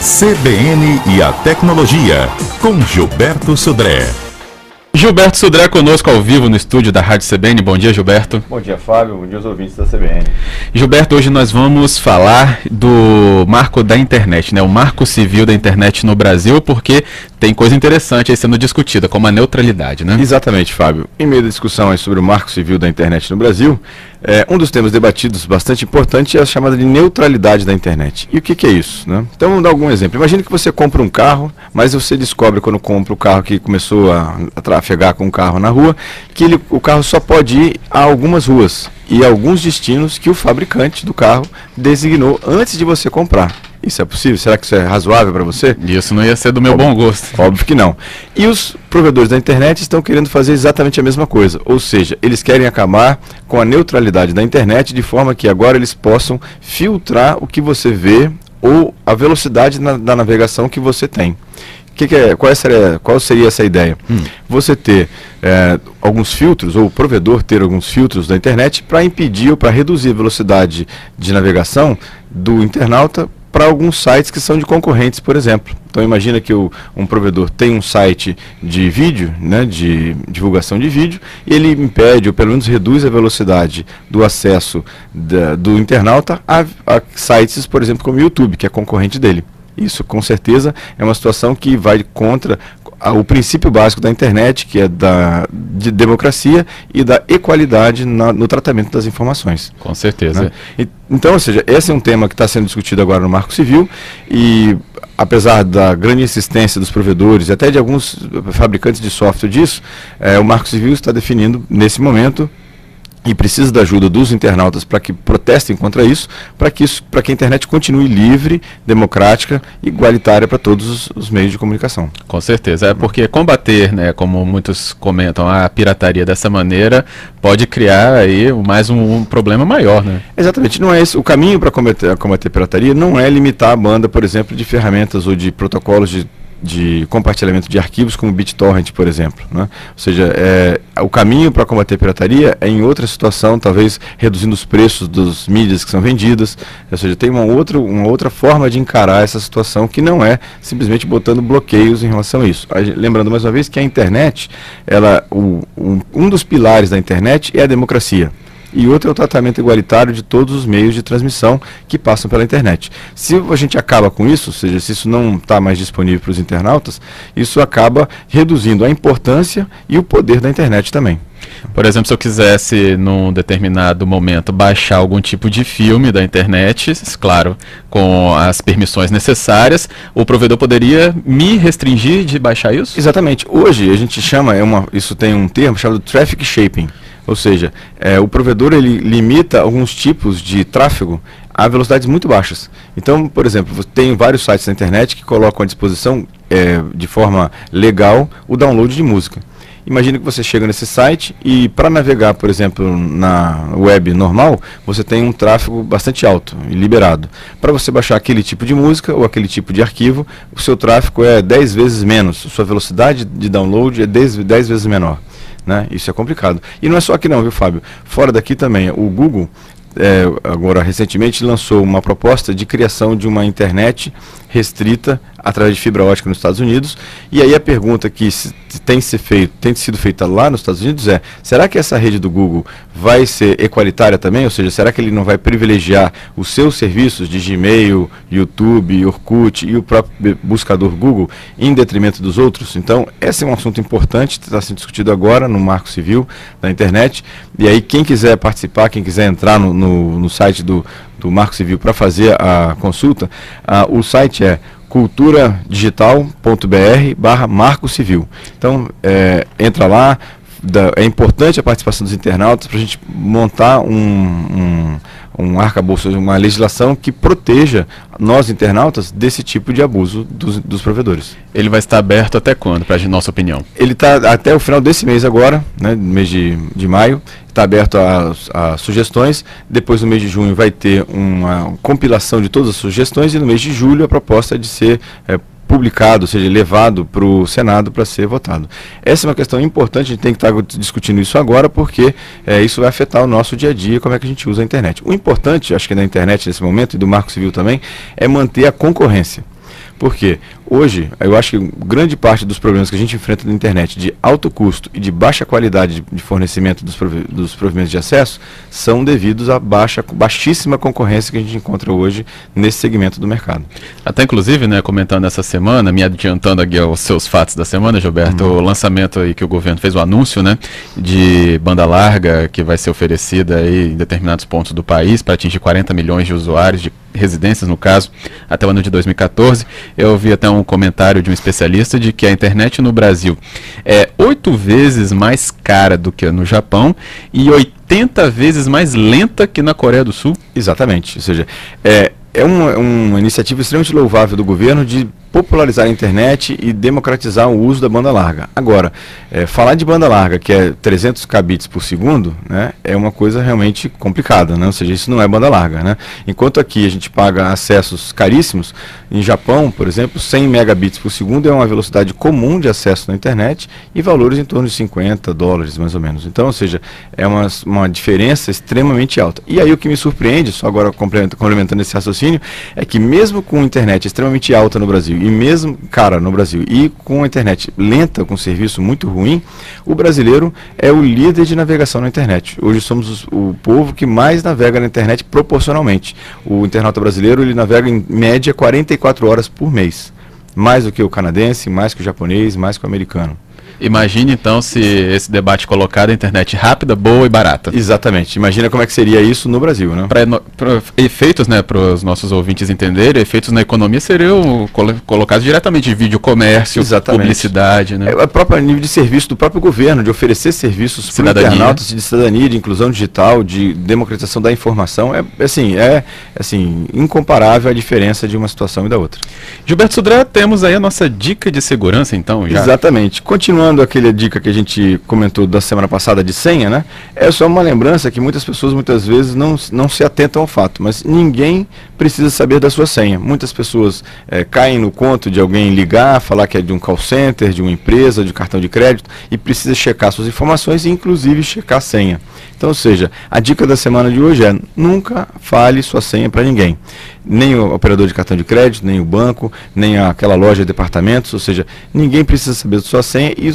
CBN e a Tecnologia, com Gilberto Sudré. Gilberto Sudré conosco ao vivo no estúdio da Rádio CBN. Bom dia, Gilberto. Bom dia, Fábio. Bom dia aos ouvintes da CBN. Gilberto, hoje nós vamos falar do marco da internet, né? O marco civil da internet no Brasil, porque tem coisa interessante aí sendo discutida, como a neutralidade, né? Exatamente, Fábio. Em meio da discussão aí sobre o marco civil da internet no Brasil, um dos temas debatidos bastante importante é a chamada de neutralidade da internet. E o que é isso, né? Então, vamos dar algum exemplo. Imagine que você compra um carro, mas você descobre quando compra o carro que começou a trafegar com o carro na rua, que o carro só pode ir a algumas ruas e a alguns destinos que o fabricante do carro designou antes de você comprar. Isso é possível? Será que isso é razoável para você? Isso não ia ser do meu bom gosto. Óbvio que não. E os provedores da internet estão querendo fazer exatamente a mesma coisa. Ou seja, eles querem acabar com a neutralidade da internet de forma que agora eles possam filtrar o que você vê ou a velocidade da navegação que você tem. Qual seria essa ideia? Você ter alguns filtros, ou o provedor ter alguns filtros da internet para impedir ou para reduzir a velocidade de navegação do internauta para alguns sites que são de concorrentes, por exemplo. Então imagina que um provedor tem um site de vídeo, né, de divulgação de vídeo, e ele impede, ou pelo menos reduz a velocidade do acesso do internauta a sites, por exemplo, como o YouTube, que é concorrente dele. Isso, com certeza, é uma situação que vai contra o princípio básico da internet, que é de democracia e da equalidade no tratamento das informações. Com certeza. Né? Então, ou seja, esse é um tema que está sendo discutido agora no Marco Civil e, apesar da grande insistência dos provedores e até de alguns fabricantes de software disso, o Marco Civil está definindo, nesse momento, e precisa da ajuda dos internautas para que protestem contra isso, para que a internet continue livre, democrática e igualitária para todos os meios de comunicação. Com certeza, é porque combater, né, como muitos comentam, a pirataria dessa maneira pode criar aí mais um problema maior, né? Exatamente, não é esse o caminho para combater pirataria, não é limitar a banda, por exemplo, de ferramentas ou de protocolos de compartilhamento de arquivos como BitTorrent, por exemplo, né? Ou seja, o caminho para combater pirataria é em outra situação, talvez reduzindo os preços das mídias que são vendidas, ou seja, tem uma outra forma de encarar essa situação que não é simplesmente botando bloqueios em relação a isso. Lembrando mais uma vez que a internet, um dos pilares da internet é a democracia. E outro é o tratamento igualitário de todos os meios de transmissão que passam pela internet. Se a gente acaba com isso, ou seja, se isso não está mais disponível para os internautas, isso acaba reduzindo a importância e o poder da internet também. Por exemplo, se eu quisesse, num determinado momento, baixar algum tipo de filme da internet, claro, com as permissões necessárias, o provedor poderia me restringir de baixar isso? Exatamente. Hoje a gente chama, isso tem um termo chamado Traffic Shaping. Ou seja, o provedor ele limita alguns tipos de tráfego a velocidades muito baixas. Então, por exemplo, tem vários sites na internet que colocam à disposição, de forma legal, o download de música. Imagina que você chega nesse site e para navegar, por exemplo, na web normal, você tem um tráfego bastante alto e liberado. Para você baixar aquele tipo de música ou aquele tipo de arquivo, o seu tráfego é 10 vezes menos, sua velocidade de download é 10 vezes menor. Né? Isso é complicado. E não é só aqui não, viu, Fábio? Fora daqui também, o Google, agora recentemente, lançou uma proposta de criação de uma internet restrita através de fibra ótica nos Estados Unidos. E aí a pergunta que tem sido feita lá nos Estados Unidos é: será que essa rede do Google vai ser equalitária também? Ou seja, será que ele não vai privilegiar os seus serviços de Gmail, YouTube, Orkut e o próprio buscador Google em detrimento dos outros? Então, esse é um assunto importante que está sendo discutido agora no Marco Civil da internet. E aí, quem quiser participar, quem quiser entrar no site do Marco Civil para fazer a consulta, o site é culturadigital.br/Marco Civil. Então, entra lá, é importante a participação dos internautas para a gente montar um arcabouço, uma legislação que proteja nós, internautas, desse tipo de abuso dos provedores. Ele vai estar aberto até quando, para a nossa opinião? Ele está até o final desse mês agora, né, no mês de maio, está aberto a sugestões. Depois, no mês de junho, vai ter uma compilação de todas as sugestões e no mês de julho a proposta é de ser publicado, ou seja, levado para o Senado para ser votado. Essa é uma questão importante, a gente tem que estar discutindo isso agora, porque isso vai afetar o nosso dia a dia, como é que a gente usa a internet. O importante, acho que na internet nesse momento, e do Marco Civil também, é manter a concorrência. Por quê? Hoje, eu acho que grande parte dos problemas que a gente enfrenta na internet de alto custo e de baixa qualidade de fornecimento dos provimentos de acesso são devidos à baixíssima concorrência que a gente encontra hoje nesse segmento do mercado. Até inclusive, né, comentando essa semana, me adiantando aqui aos seus fatos da semana, Gilberto, o lançamento aí que o governo fez, o anúncio, né, de banda larga que vai ser oferecida aí em determinados pontos do país para atingir 40 milhões de usuários, de residências no caso, até o ano de 2014. Eu ouvi até um comentário de um especialista de que a internet no Brasil é 8 vezes mais cara do que no Japão e 80 vezes mais lenta que na Coreia do Sul. Exatamente, ou seja, é uma iniciativa extremamente louvável do governo de popularizar a internet e democratizar o uso da banda larga. Agora, falar de banda larga, que é 300 kbps por segundo, né, é uma coisa realmente complicada, né? Ou seja, isso não é banda larga, né? Enquanto aqui a gente paga acessos caríssimos, em Japão, por exemplo, 100 megabits por segundo é uma velocidade comum de acesso na internet e valores em torno de $50, mais ou menos. Então, ou seja, é uma diferença extremamente alta. E aí o que me surpreende, só agora complementando esse raciocínio, é que mesmo com internet extremamente alta no Brasil, e mesmo cara no Brasil, e com a internet lenta, com serviço muito ruim, o brasileiro é o líder de navegação na internet. Hoje somos o povo que mais navega na internet proporcionalmente. O internauta brasileiro, ele navega em média 44 horas por mês. Mais do que o canadense, mais que o japonês, mais que o americano. Imagine então se esse debate colocado a internet rápida, boa e barata. Exatamente. Imagina como é que seria isso no Brasil, né? Para efeitos, né, para os nossos ouvintes entenderem, efeitos na economia seriam colocados diretamente de vídeo, comércio, exatamente, publicidade, né? É o próprio nível de serviço do próprio governo, de oferecer serviços para internautas de cidadania, de inclusão digital, de democratização da informação. É incomparável a diferença de uma situação e da outra. Gilberto Sudré, temos aí a nossa dica de segurança, então, já. Exatamente. Continuando aquela dica que a gente comentou da semana passada de senha, né? É só uma lembrança que muitas pessoas muitas vezes não se atentam ao fato, mas ninguém precisa saber da sua senha. Muitas pessoas caem no conto de alguém ligar, falar que é de um call center, de uma empresa, de cartão de crédito e precisa checar suas informações e inclusive checar a senha. Então, ou seja, a dica da semana de hoje é: nunca fale sua senha para ninguém. Nem o operador de cartão de crédito, nem o banco, nem aquela loja de departamentos, ou seja, ninguém precisa saber da sua senha e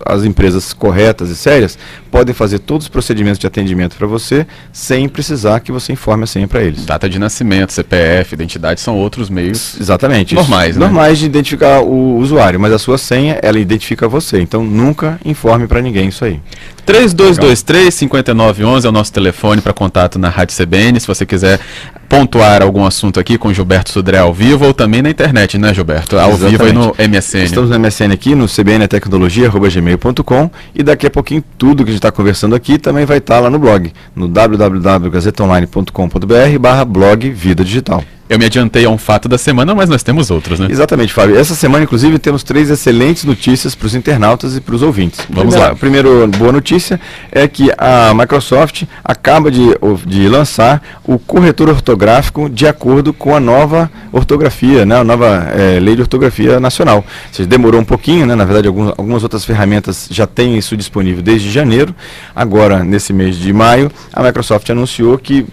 as empresas corretas e sérias podem fazer todos os procedimentos de atendimento para você sem precisar que você informe a senha para eles. Data de nascimento, CPF, identidade são outros meios exatamente normais, né? Normais de identificar o usuário, mas a sua senha, ela identifica você, então nunca informe para ninguém isso aí. 3223-5911 é o nosso telefone para contato na Rádio CBN, se você quiser pontuar algum assunto aqui com Gilberto Sudré ao vivo ou também na internet, né, Gilberto? Ao vivo aí no MSN. Estamos no MSN aqui, no cbntecnologia@gmail.com e daqui a pouquinho tudo que a gente está conversando aqui também vai estar lá no blog, no www.gazetaonline.com.br/blog Vida Digital. Eu me adiantei a um fato da semana, mas nós temos outros, né? Exatamente, Fábio. Essa semana, inclusive, temos 3 excelentes notícias para os internautas e para os ouvintes. Vamos lá. A primeira boa notícia é que a Microsoft acaba de lançar o corretor ortográfico de acordo com a nova ortografia, né? A nova lei de ortografia nacional. Ou seja, demorou um pouquinho, né? Na verdade, algumas outras ferramentas já têm isso disponível desde janeiro. Agora, nesse mês de maio, a Microsoft anunciou que,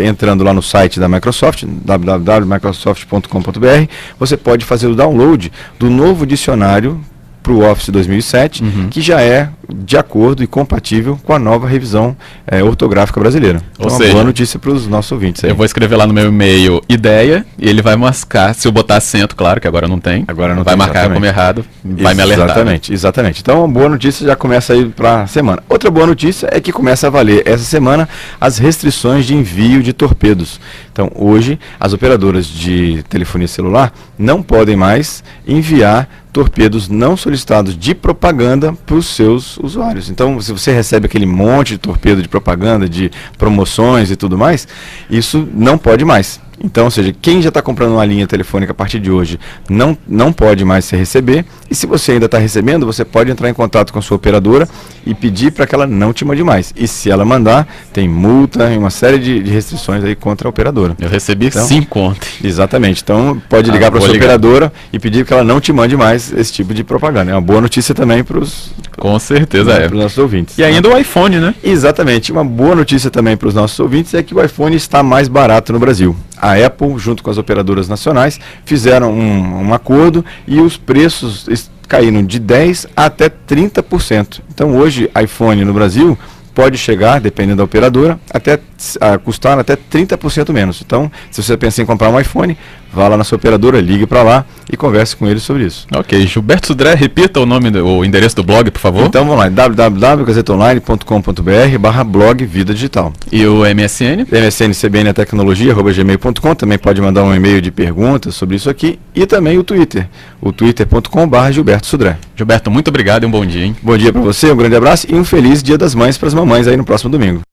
entrando lá no site da Microsoft, www.microsoft.com.br, você pode fazer o download do novo dicionário para o Office 2007, que já é de acordo e compatível com a nova revisão ortográfica brasileira. Então, uma boa notícia para os nossos ouvintes aí. Eu vou escrever lá no meu e-mail ideia e ele vai mascar, se eu botar acento, claro, que agora não tem, vai marcar como errado, vai me alertar. Exatamente, exatamente. Então, uma boa notícia já começa aí para a semana. Outra boa notícia é que começa a valer essa semana as restrições de envio de torpedos. Então, hoje, as operadoras de telefonia celular não podem mais enviar torpedos não solicitados de propaganda para os seus usuários. Então, se você recebe aquele monte de torpedo de propaganda, de promoções e tudo mais, isso não pode mais. Então, ou seja, quem já está comprando uma linha telefônica a partir de hoje não pode mais se receber. E se você ainda está recebendo, você pode entrar em contato com a sua operadora e pedir para que ela não te mande mais. E se ela mandar, tem multa e uma série de restrições aí contra a operadora. Eu recebi 5 ontem. Exatamente. Então, pode ligar para a sua operadora e pedir que ela não te mande mais esse tipo de propaganda. É uma boa notícia também para os Com certeza Para os nossos ouvintes. E ainda o iPhone, né? Exatamente. Uma boa notícia também para os nossos ouvintes é que o iPhone está mais barato no Brasil. A Apple, junto com as operadoras nacionais, fizeram um acordo e os preços caíram de 10% até 30%. Então hoje, iPhone no Brasil pode chegar, dependendo da operadora, até custar até 30% menos. Então, se você pensa em comprar um iPhone, vá lá na sua operadora, ligue para lá e converse com eles sobre isso. Ok, Gilberto Sudré, repita o endereço do blog, por favor. Então vamos lá, www.gazetaonline.com.br/blog Vida Digital. E o MSN? msncbntecnologia@gmail.com, também pode mandar um e-mail de perguntas sobre isso aqui, e também o Twitter, o twitter.com/Gilberto Sudré. Gilberto, muito obrigado e um bom dia, hein? Bom dia para você, um grande abraço e um feliz Dia das Mães para as mamães aí no próximo domingo.